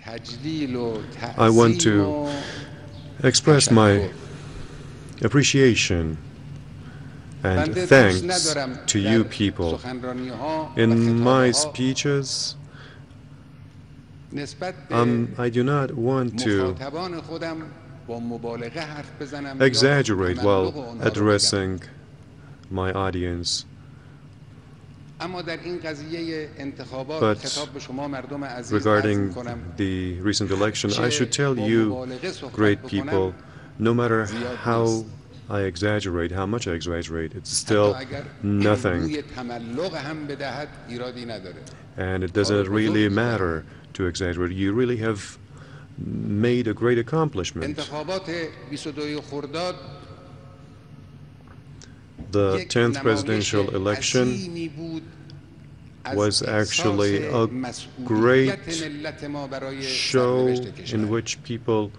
I want to express my appreciation and thanks to you people. In my speeches, I do not want to exaggerate while addressing my audience. But regarding the recent election, I should tell you, great people, no matter how I exaggerate, how much I exaggerate, it's still nothing. And it doesn't really matter to exaggerate. You really have made a great accomplishment. The 10th presidential election was actually a great show in which people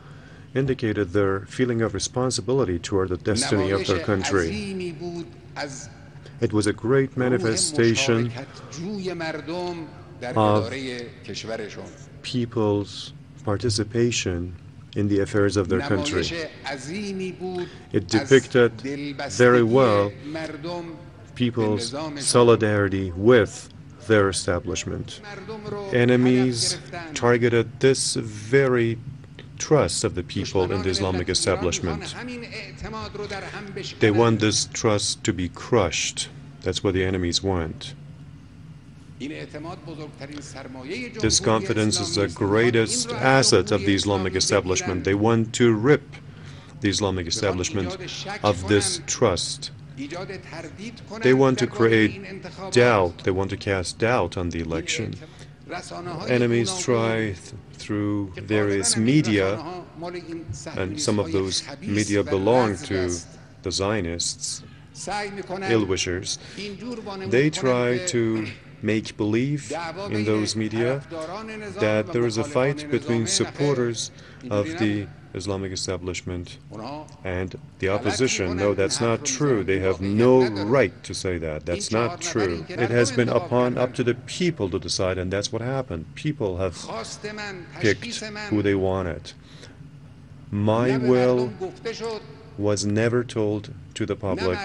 indicated their feeling of responsibility toward the destiny of their country. It was a great manifestation of people's participation in the affairs of their country. It depicted very well people's solidarity with their establishment. Enemies targeted this very trust of the people in the Islamic establishment. They want this trust to be crushed. That's what the enemies want. This confidence is the greatest asset of the Islamic establishment. They want to rip the Islamic establishment of this trust. They want to create doubt. They want to cast doubt on the election. Enemies try through various media, and some of those media belong to the Zionists, ill-wishers. They try to make believe in those media that there is a fight between supporters of the Islamic establishment and the opposition. No, that's not true. They have no right to say that. That's not true. It has been up to the people to decide, and that's what happened. People have picked who they wanted. My will was never told to the public.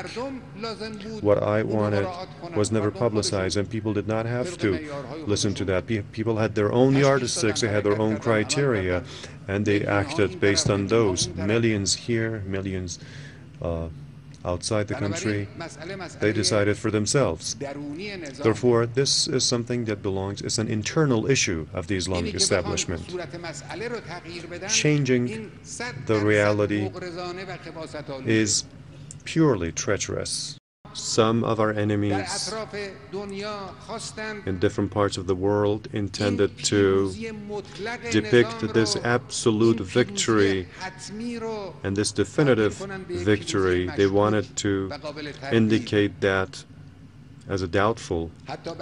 What I wanted was never publicized, and people did not have to listen to that. People had their own yardsticks, they had their own criteria, and they acted based on those. Millions here, millions outside the country, they decided for themselves. Therefore, this is something that belongs, it's an internal issue of the Islamic establishment. Changing the reality is purely treacherous. Some of our enemies in different parts of the world intended to depict this absolute victory and this definitive victory. They wanted to indicate that as a doubtful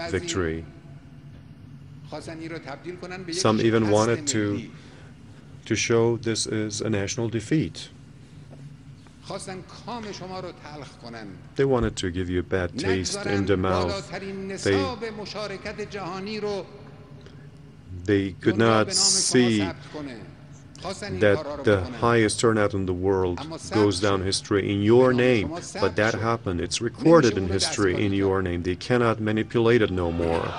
victory. Some even wanted to show this is a national defeat. They wanted to give you a bad taste in the mouth. They could not see that the highest turnout in the world goes down history in your name. But that happened. It's recorded in history in your name. They cannot manipulate it no more.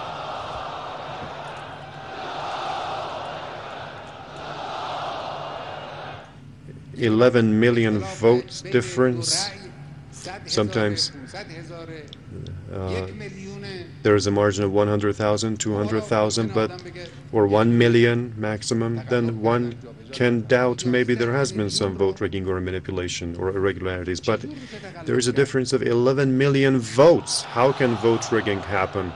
$11 million votes difference. Sometimes there is a margin of 100,000, 200,000, or 1 million maximum. Then one can doubt maybe there has been some vote rigging or manipulation or irregularities. But there is a difference of 11 million votes. How can vote rigging happen?